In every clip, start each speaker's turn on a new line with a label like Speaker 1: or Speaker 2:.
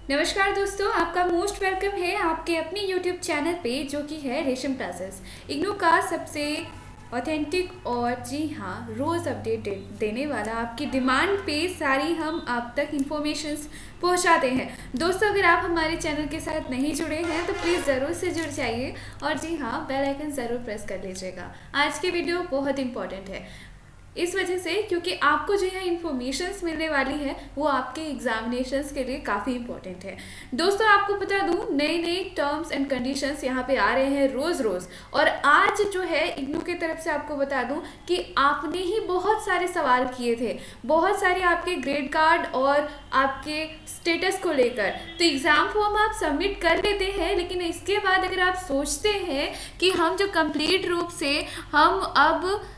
Speaker 1: नमस्कार दोस्तों, आपका मोस्ट वेलकम है आपके अपने यूट्यूब चैनल पे जो कि है रेशम क्लासेस। इग्नू का सबसे ऑथेंटिक और जी हाँ रोज़ अपडेट देने वाला, आपकी डिमांड पे सारी हम आप तक इन्फॉर्मेशंस पहुंचाते हैं। दोस्तों, अगर आप हमारे चैनल के साथ नहीं जुड़े हैं तो प्लीज़ ज़रूर से जुड़ जाइए और जी हाँ बेल आइकन ज़रूर प्रेस कर लीजिएगा। आज की वीडियो बहुत इंपॉर्टेंट है इस वजह से क्योंकि आपको जो है इन्फॉर्मेशंस मिलने वाली है वो आपके एग्जामिनेशंस के लिए काफ़ी इंपॉर्टेंट है। दोस्तों, आपको बता दूं नए नए टर्म्स एंड कंडीशंस यहाँ पे आ रहे हैं रोज़ रोज़। और आज जो है इग्नू की तरफ से आपको बता दूं कि आपने ही बहुत सारे सवाल किए थे, बहुत सारे आपके ग्रेड कार्ड और आपके स्टेटस को लेकर। तो एग्ज़ाम फॉर्म आप सबमिट कर लेते हैं, लेकिन इसके बाद अगर आप सोचते हैं कि हम जो कंप्लीट रूप से हम अब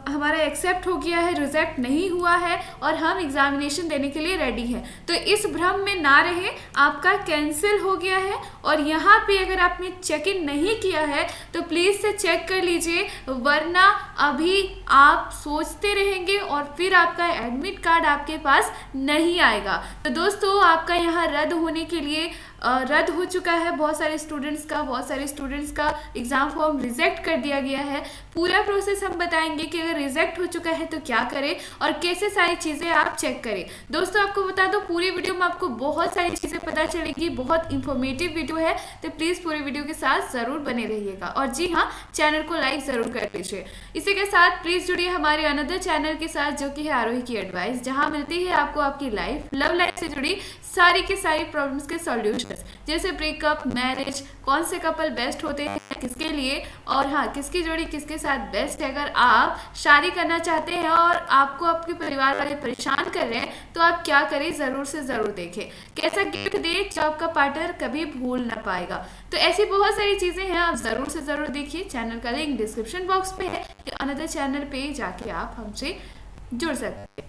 Speaker 1: हमारा एक्सेप्ट हो गया है, रिजेक्ट नहीं हुआ है और हम एग्जामिनेशन देने के लिए रेडी हैं, तो इस भ्रम में ना रहे। आपका कैंसिल हो गया है और यहाँ पे अगर आपने चेक इन नहीं किया है तो प्लीज़ से चेक कर लीजिए, वरना अभी आप सोचते रहेंगे और फिर आपका एडमिट कार्ड आपके पास नहीं आएगा। तो दोस्तों, आपका यहाँ रद्द होने के लिए रद्द हो चुका है बहुत सारे स्टूडेंट्स का एग्ज़ाम फॉर्म रिजेक्ट कर दिया गया है। पूरा प्रोसेस हम बताएंगे कि अगर रिजेक्ट हो चुका है तो क्या करें और कैसे सारी चीज़ें आप चेक करें। दोस्तों, आपको बता दो पूरी वीडियो में आपको बहुत सारी चीज़ें पता चलेगी, बहुत इंफॉर्मेटिव वीडियो है, तो प्लीज़ पूरे वीडियो के साथ ज़रूर बने रहिएगा। और जी हाँ, चैनल को लाइक ज़रूर कर लीजिए। इसी के साथ प्लीज़ जुड़िए हमारे अनदर चैनल के साथ जो कि है आरोही की एडवाइस, जहाँ मिलती है आपको आपकी लव लाइफ से जुड़ी सारी की सारी प्रॉब्लम्स के सॉल्यूशन, जैसे ब्रेकअप, मैरिज, कौन से कपल बेस्ट होते हैं किसके लिए, और हाँ किसकी जोड़ी किसके साथ बेस्ट है। अगर आप शादी करना चाहते हैं और आपको आपके परिवार वाले परेशान कर रहे हैं तो आप क्या करें, ज़रूर से ज़रूर देखें। कैसा गिफ्ट दें जो आपका पार्टनर कभी भूल ना पाएगा। तो ऐसी बहुत सारी चीज़ें हैं, आप ज़रूर से ज़रूर देखिए। चैनल का लिंक डिस्क्रिप्शन बॉक्स पे है, अनदर चैनल पे जाके आप हमसे जुड़ सकते हैं।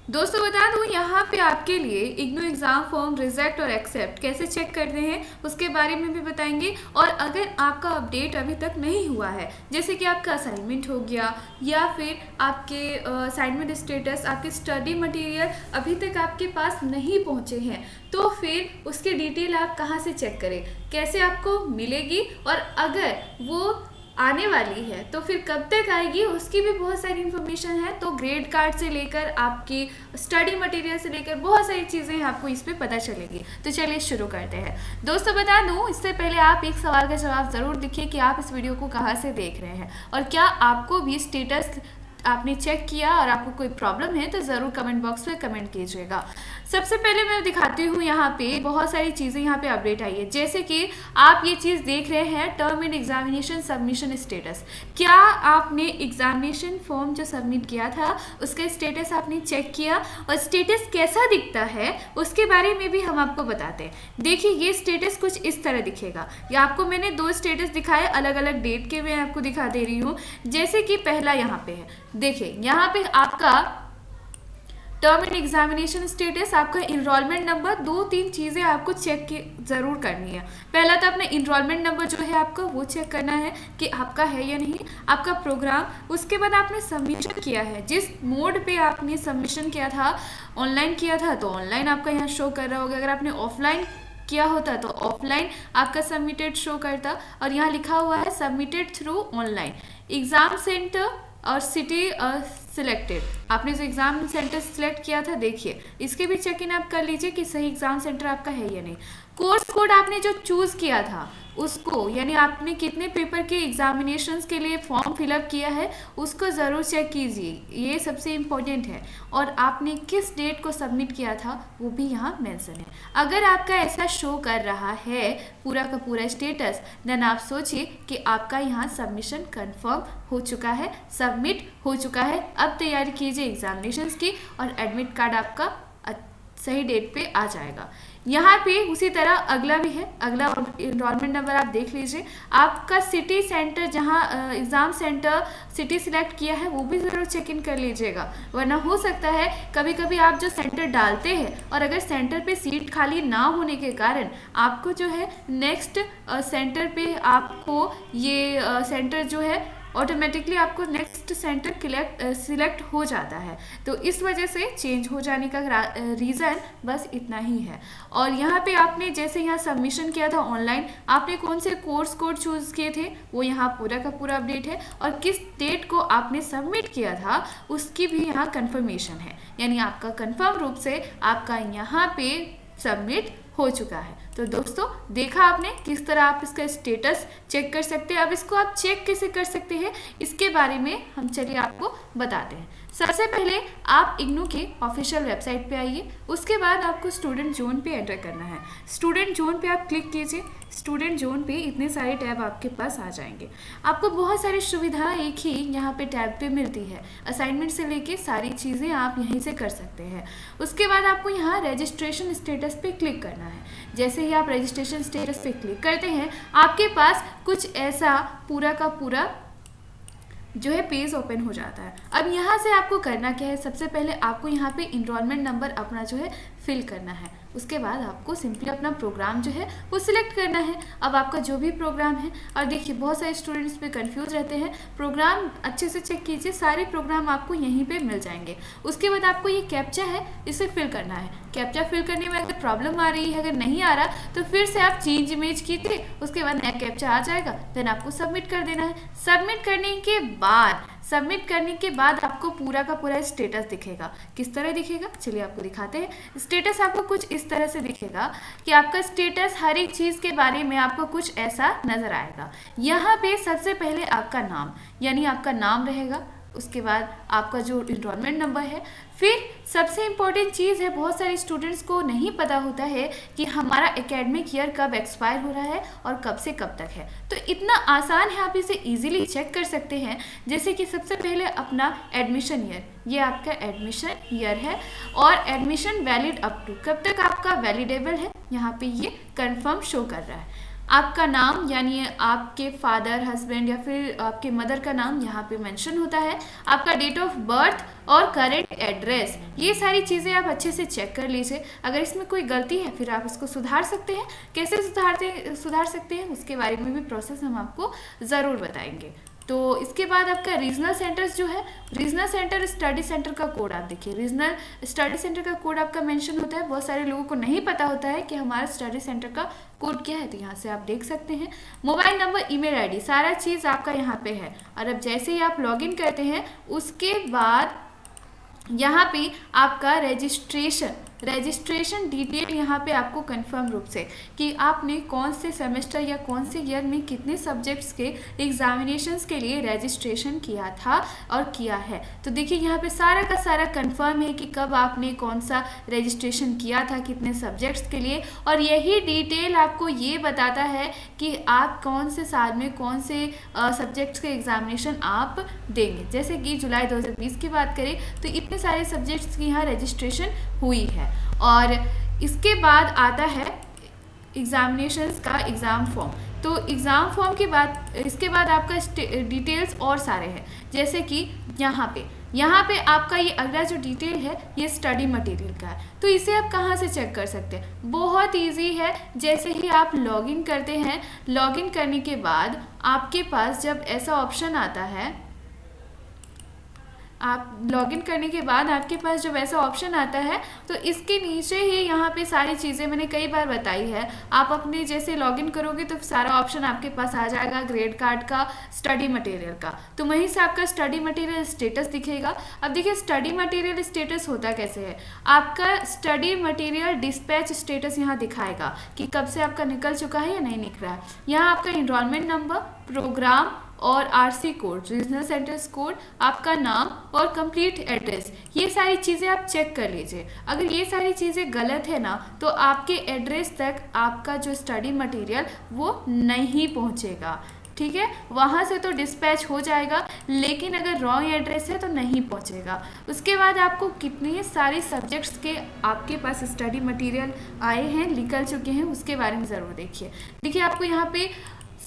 Speaker 1: दोस्तों, बता दूं यहाँ पे आपके लिए इग्नू एग्ज़ाम फॉर्म रिजेक्ट और एक्सेप्ट कैसे चेक करते हैं उसके बारे में भी बताएंगे। और अगर आपका अपडेट अभी तक नहीं हुआ है, जैसे कि आपका असाइनमेंट हो गया या फिर आपके असाइनमेंट स्टेटस, आपके स्टडी मटेरियल अभी तक आपके पास नहीं पहुँचे हैं, तो फिर उसकी डिटेल आप कहाँ से चेक करें, कैसे आपको मिलेगी, और अगर वो आने वाली है तो फिर कब तक आएगी, उसकी भी बहुत सारी इन्फॉर्मेशन है। तो ग्रेड कार्ड से लेकर आपकी स्टडी मटेरियल से लेकर बहुत सारी चीज़ें आपको इस पे पता चलेगी। तो चलिए शुरू करते हैं। दोस्तों, बता दूं इससे पहले आप एक सवाल का जवाब ज़रूर देखिए कि आप इस वीडियो को कहाँ से देख रहे हैं और क्या आपको भी स्टेटस आपने चेक किया और आपको कोई प्रॉब्लम है तो ज़रूर कमेंट बॉक्स में कमेंट कीजिएगा। सबसे पहले मैं दिखाती हूँ यहाँ पे बहुत सारी चीज़ें यहाँ पे अपडेट आई है, जैसे कि आप ये चीज़ देख रहे हैं term and examination submission status. क्या आपने एग्जामिनेशन फॉर्म जो सबमिट किया था उसका स्टेटस आपने चेक किया और स्टेटस कैसा दिखता है उसके बारे में भी हम आपको बताते हैं। देखिए, ये स्टेटस कुछ इस तरह दिखेगा। या आपको मैंने दो स्टेटस दिखाए, अलग अलग डेट के, मैं आपको दिखा दे रही हूँ। जैसे कि पहला यहाँ पे है, देखिए यहाँ पे आपका टर्म एंड एग्जामिनेशन स्टेटस, आपका इनरोलमेंट नंबर, दो तीन चीज़ें आपको चेक ज़रूर करनी है। पहला तो अपना इनरोलमेंट नंबर जो है आपका वो चेक करना है कि आपका है या नहीं, आपका प्रोग्राम। उसके बाद आपने सबमिशन किया है, जिस मोड पे आपने सबमिशन किया था, ऑनलाइन किया था तो ऑनलाइन आपका यहाँ शो कर रहा होगा। अगर आपने ऑफलाइन किया होता तो ऑफलाइन आपका सबमिटेड शो करता, और यहाँ लिखा हुआ है submitted through online, exam centre और सिटी सिलेक्टेड। आपने जो एग्ज़ाम सेंटर सिलेक्ट किया था, देखिए इसके भी चेक इन आप कर लीजिए कि सही एग्ज़ाम सेंटर आपका है या नहीं। कोर्स कोड आपने जो चूज़ किया था उसको, यानी आपने कितने पेपर के एग्जामिनेशंस के लिए फॉर्म फिलअप किया है उसको ज़रूर चेक कीजिए, ये सबसे इम्पोर्टेंट है। और आपने किस डेट को सबमिट किया था वो भी यहाँ मेंशन है। अगर आपका ऐसा शो कर रहा है पूरा का पूरा स्टेटस, देन आप सोचिए कि आपका यहाँ सबमिशन कंफर्म हो चुका है, सबमिट हो चुका है। अब तैयारी कीजिए एग्जामिनेशंस की और एडमिट कार्ड आपका सही डेट पे आ जाएगा। यहाँ पे उसी तरह अगला भी है, अगला इनरोलमेंट नंबर आप देख लीजिए। आपका सिटी सेंटर, जहाँ एग्ज़ाम सेंटर सिटी सिलेक्ट किया है वो भी ज़रूर चेक इन कर लीजिएगा, वरना हो सकता है कभी कभी आप जो सेंटर डालते हैं और अगर सेंटर पे सीट खाली ना होने के कारण आपको जो है नेक्स्ट सेंटर पे आपको ये सेंटर जो है ऑटोमेटिकली आपको नेक्स्ट सेंटर सिलेक्ट हो जाता है। तो इस वजह से चेंज हो जाने का रीज़न बस इतना ही है। और यहाँ पे आपने जैसे यहाँ सबमिशन किया था ऑनलाइन, आपने कौन से कोर्स कोड चूज़ किए थे वो यहाँ पूरा का पूरा अपडेट है, और किस डेट को आपने सबमिट किया था उसकी भी यहाँ कंफर्मेशन है, यानी आपका कंफर्म रूप से आपका यहाँ पे सबमिट हो चुका है। तो दोस्तों देखा आपने किस तरह आप इसका स्टेटस चेक कर सकते हैं। अब इसको आप चेक कैसे कर सकते हैं इसके बारे में हम चलिए आपको बताते हैं। सबसे पहले आप इग्नू के ऑफिशियल वेबसाइट पे आइए, उसके बाद आपको स्टूडेंट जोन पे एंटर करना है। स्टूडेंट जोन पे आप क्लिक कीजिए। स्टूडेंट जोन पे इतने सारे टैब आपके पास आ जाएंगे। आपको बहुत सारी सुविधा एक ही यहाँ पे टैब पे मिलती है। असाइनमेंट से लेके सारी चीज़ें आप यहीं से कर सकते हैं। उसके बाद आपको यहाँ रजिस्ट्रेशन स्टेटस पे क्लिक करना है। जैसे ही आप रजिस्ट्रेशन स्टेटस पे क्लिक करते हैं आपके पास कुछ ऐसा पूरा का पूरा जो है पेज ओपन हो जाता है। अब यहाँ से आपको करना क्या है, सबसे पहले आपको यहाँ पे इनरोलमेंट नंबर अपना जो है फिल करना है। उसके बाद आपको सिंपली अपना प्रोग्राम जो है वो सिलेक्ट करना है। अब आपका जो भी प्रोग्राम है, और देखिए बहुत सारे स्टूडेंट्स पे कंफ्यूज रहते हैं, प्रोग्राम अच्छे से चेक कीजिए, सारे प्रोग्राम आपको यहीं पे मिल जाएंगे। उसके बाद आपको ये कैप्चा है इसे फिल करना है। कैप्चा फिल करने में अगर प्रॉब्लम आ रही है, अगर नहीं आ रहा तो फिर से आप चेंज इमेज कीजिए, उसके बाद नया कैप्चा आ जाएगा, देन आपको सबमिट कर देना है। सबमिट करने के बाद आपको पूरा का पूरा स्टेटस दिखेगा। किस तरह दिखेगा चलिए आपको दिखाते हैं। स्टेटस आपको कुछ इस तरह से दिखेगा कि आपका स्टेटस हर एक चीज़ के बारे में आपको कुछ ऐसा नज़र आएगा। यहाँ पे सबसे पहले आपका नाम, यानी आपका नाम रहेगा, उसके बाद आपका जो इनरोलमेंट नंबर है, फिर सबसे इम्पॉर्टेंट चीज़ है, बहुत सारे स्टूडेंट्स को नहीं पता होता है कि हमारा एकेडमिक ईयर कब एक्सपायर हो रहा है और कब से कब तक है। तो इतना आसान है, आप इसे इजीली चेक कर सकते हैं। जैसे कि सबसे पहले अपना एडमिशन ईयर, ये आपका एडमिशन ईयर है, और एडमिशन वैलिड अप टू, कब तक आपका वैलिडेबल है, यहाँ पे ये कंफर्म शो कर रहा है। आपका नाम, यानी आपके फादर, हस्बैंड या फिर आपके मदर का नाम यहाँ पे मेंशन होता है। आपका डेट ऑफ बर्थ और करेंट एड्रेस, ये सारी चीज़ें आप अच्छे से चेक कर लीजिए। अगर इसमें कोई गलती है फिर आप इसको सुधार सकते हैं। कैसे सुधार सकते हैं उसके बारे में भी प्रोसेस हम आपको ज़रूर बताएंगे। तो इसके बाद आपका रीजनल सेंटर्स जो है, रीजनल सेंटर स्टडी सेंटर का कोड आप देखिए, रीजनल स्टडी सेंटर का कोड आपका मेंशन होता है। बहुत सारे लोगों को नहीं पता होता है कि हमारा स्टडी सेंटर का कोड क्या है, तो यहाँ से आप देख सकते हैं। मोबाइल नंबर, ईमेल आईडी, सारा चीज़ आपका यहाँ पे है। और अब जैसे ही आप लॉगिन करते हैं उसके बाद यहाँ पे आपका रजिस्ट्रेशन डिटेल यहाँ पे आपको कंफर्म रूप से कि आपने कौन से सेमेस्टर या कौन से ईयर में कितने सब्जेक्ट्स के एग्जामिनेशंस के लिए रजिस्ट्रेशन किया था और किया है। तो देखिए यहाँ पे सारा का सारा कंफर्म है कि कब आपने कौन सा रजिस्ट्रेशन किया था, कितने सब्जेक्ट्स के लिए, और यही डिटेल आपको ये बताता है कि आप कौन से साल में कौन से सब्जेक्ट्स के एग्जामिनेशन आप देंगे। जैसे कि जुलाई 2020 की बात करें तो इतने सारे सब्जेक्ट्स की यहाँ रजिस्ट्रेशन हुई है। और इसके बाद आता है एग्जामिनेशंस का एग्ज़ाम फॉर्म। तो एग्ज़ाम फॉर्म के बाद इसके बाद आपका डिटेल्स और सारे हैं, जैसे कि यहाँ पे आपका ये अगला जो डिटेल है ये स्टडी मटेरियल का है। तो इसे आप कहाँ से चेक कर सकते हैं, बहुत इजी है। जैसे ही आप लॉगिन करते हैं, लॉगिन करने के बाद आपके पास जब ऐसा ऑप्शन आता है, आप लॉगिन करने के बाद आपके पास जब ऐसा ऑप्शन आता है तो इसके नीचे ही यहाँ पे सारी चीज़ें मैंने कई बार बताई है। आप अपने जैसे लॉगिन करोगे तो सारा ऑप्शन आपके पास आ जाएगा ग्रेड कार्ड का, स्टडी मटेरियल का। तो वहीं से आपका स्टडी मटेरियल स्टेटस दिखेगा। अब देखिए स्टडी मटेरियल स्टेटस होता कैसे है, आपका स्टडी मटेरियल डिस्पैच स्टेटस यहाँ दिखाएगा कि कब से आपका निकल चुका है या नहीं निकल रहा है। यहाँ आपका इनरोलमेंट नंबर, प्रोग्राम और RC code, regional centres code, आपका नाम और कंप्लीट एड्रेस, ये सारी चीज़ें आप चेक कर लीजिए। अगर ये सारी चीज़ें गलत है ना तो आपके एड्रेस तक आपका जो स्टडी मटेरियल वो नहीं पहुंचेगा, ठीक है। वहाँ से तो डिस्पैच हो जाएगा, लेकिन अगर रॉन्ग एड्रेस है तो नहीं पहुँचेगा। उसके बाद आपको कितने सारे सब्जेक्ट्स के आपके पास स्टडी मटेरियल आए हैं, निकल चुके हैं, उसके बारे में ज़रूर देखिए। देखिए आपको यहाँ पे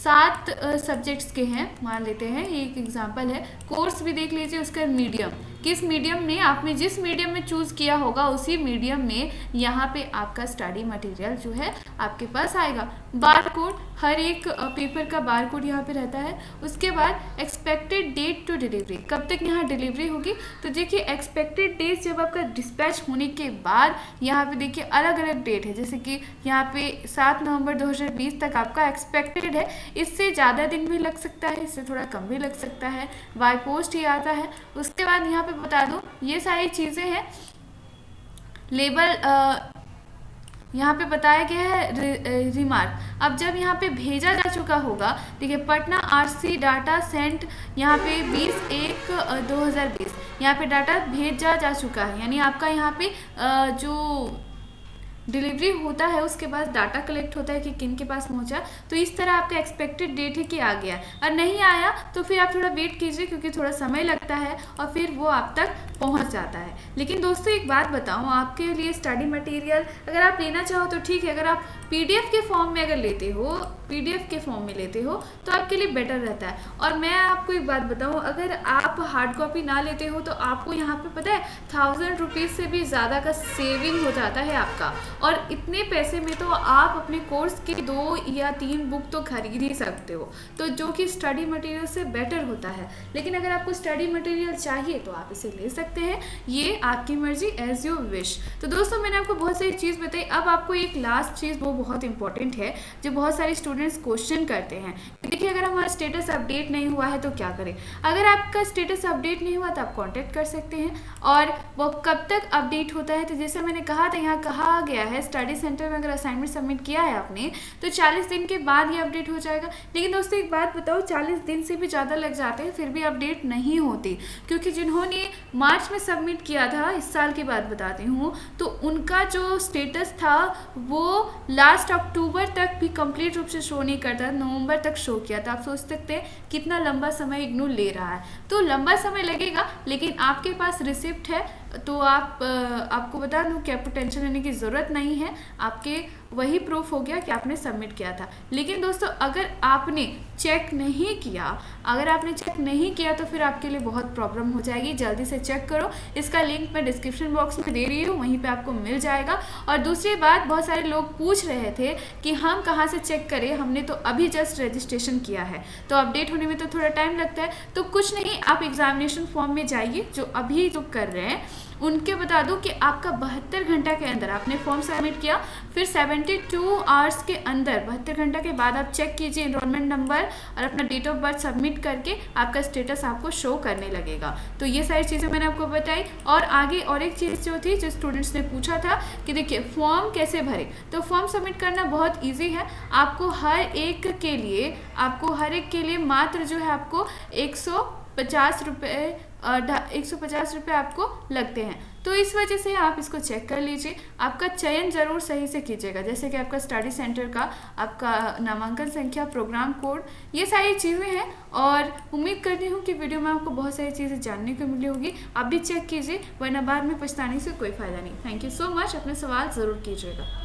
Speaker 1: 7 सब्जेक्ट्स के हैं, मान लेते हैं, ये एक एग्जांपल है। कोर्स भी देख लीजिए, उसका मीडियम, किस मीडियम में आपने जिस मीडियम में चूज़ किया होगा उसी मीडियम में यहाँ पे आपका स्टडी मटेरियल जो है आपके पास आएगा। बार कोड, हर एक पेपर का बार कोड यहाँ पे रहता है। उसके बाद एक्सपेक्टेड डेट टू डिलीवरी, कब तक यहाँ डिलीवरी होगी। तो देखिए एक्सपेक्टेड डेट जब आपका डिस्पैच होने के बाद यहाँ पे देखिए अलग अलग डेट है, जैसे कि यहाँ पे 7 नवंबर 2020 तक आपका एक्सपेक्टेड है। इससे ज़्यादा दिन भी लग सकता है, इससे थोड़ा कम भी लग सकता है, बाय पोस्ट ही आता है। उसके बाद यहाँ पे बता दूं ये सारी चीज़ें हैं। लेबल यहाँ पे बताया गया है रिमार्क। अब जब यहाँ पे भेजा जा चुका होगा, देखिए पटना आरसी डाटा सेंट यहाँ पे 20/1/2020 यहाँ पे डाटा भेजा जा चुका है, यानी आपका यहाँ पे जो डिलीवरी होता है उसके बाद डाटा कलेक्ट होता है कि किन के पास पहुंचा। तो इस तरह आपका एक्सपेक्टेड डेट है कि आ गया, और नहीं आया तो फिर आप थोड़ा वेट कीजिए, क्योंकि थोड़ा समय लगता है और फिर वो आप तक पहुंच जाता है। लेकिन दोस्तों एक बात बताऊं, आपके लिए स्टडी मटेरियल अगर आप लेना चाहो तो ठीक है, अगर आप पीडीएफ के फॉर्म में अगर लेते हो, पीडीएफ के फॉर्म में लेते हो तो आपके लिए बेटर रहता है। और मैं आपको एक बात बताऊं, अगर आप हार्ड कॉपी ना लेते हो तो आपको यहाँ पे पता है 1000 रुपीज़ से भी ज़्यादा का सेविंग हो जाता है आपका, और इतने पैसे में तो आप अपने कोर्स की 2 या 3 बुक तो खरीद ही सकते हो, तो जो कि स्टडी मटेरियल से बेटर होता है। लेकिन अगर आपको स्टडी मटेरियल चाहिए तो आप इसे ले सकते हैं, ये आपकी मर्जी, एज यू विश। तो दोस्तों मैंने आपको बहुत सारी चीज़ बताई। अब आपको एक लास्ट चीज़ वो बहुत इंपॉर्टेंट है, जो बहुत सारे स्टूडेंट्स क्वेश्चन करते हैं। देखिए अगर हमारा स्टेटस अपडेट नहीं हुआ है तो क्या करें। अगर आपका स्टेटस अपडेट नहीं हुआ तो आप कॉन्टेक्ट कर सकते हैं, और वो कब तक अपडेट होता है, तो जैसे मैंने कहा था, यहाँ कहा गया है स्टडी सेंटर में अगर असाइनमेंट सबमिट किया है आपने तो 40 दिन के बाद ये अपडेट हो जाएगा। लेकिन दोस्तों एक बात बताओ, 40 दिन से भी ज़्यादा लग जाते हैं फिर भी अपडेट नहीं होती, क्योंकि जिन्होंने मार्च में सबमिट किया था, इस साल की बात बताती हूँ, तो उनका जो स्टेटस था वो लास्ट अक्टूबर तक भी कंप्लीट रूप से शो नहीं करता, नवंबर तक शो किया था। आप सोच सकते हैं कितना लंबा समय इग्नू ले रहा है। तो लंबा समय लगेगा, लेकिन आपके पास रिसिप्ट है तो आपको बता दूं कि आपको टेंशन लेने की ज़रूरत नहीं है, आपके वही प्रूफ हो गया कि आपने सबमिट किया था। लेकिन दोस्तों अगर आपने चेक नहीं किया तो फिर आपके लिए बहुत प्रॉब्लम हो जाएगी। जल्दी से चेक करो, इसका लिंक मैं डिस्क्रिप्शन बॉक्स में दे रही हूँ, वहीं पे आपको मिल जाएगा। और दूसरी बात, बहुत सारे लोग पूछ रहे थे कि हम कहाँ से चेक करें, हमने तो अभी जस्ट रजिस्ट्रेशन किया है तो अपडेट होने में तो थोड़ा टाइम लगता है। तो कुछ नहीं, आप एग्जामिनेशन फॉर्म में जाइए, जो अभी जो कर रहे हैं उनके बता दूं कि आपका 72 घंटा के अंदर आपने फॉर्म सबमिट किया, फिर 72 आवर्स के अंदर 72 घंटा के बाद आप चेक कीजिए एनरोलमेंट नंबर और अपना डेट ऑफ बर्थ सबमिट करके आपका स्टेटस आपको शो करने लगेगा। तो ये सारी चीज़ें मैंने आपको बताई। और आगे और एक चीज़ जो थी, जो स्टूडेंट्स ने पूछा था कि देखिए फॉर्म कैसे भरें, तो फॉर्म सबमिट करना बहुत ईजी है। आपको हर एक के लिए मात्र जो है आपको 150 रुपये आपको लगते हैं। तो इस वजह से आप इसको चेक कर लीजिए, आपका चयन ज़रूर सही से कीजिएगा, जैसे कि आपका स्टडी सेंटर का, आपका नामांकन संख्या, प्रोग्राम कोड, ये सारी चीज़ें हैं। और उम्मीद करती हूँ कि वीडियो में आपको बहुत सारी चीज़ें जानने को मिली होगी। आप भी चेक कीजिए, वरना बाद में पछताने से कोई फ़ायदा नहीं। थैंक यू सो मच, अपने सवाल ज़रूर कीजिएगा।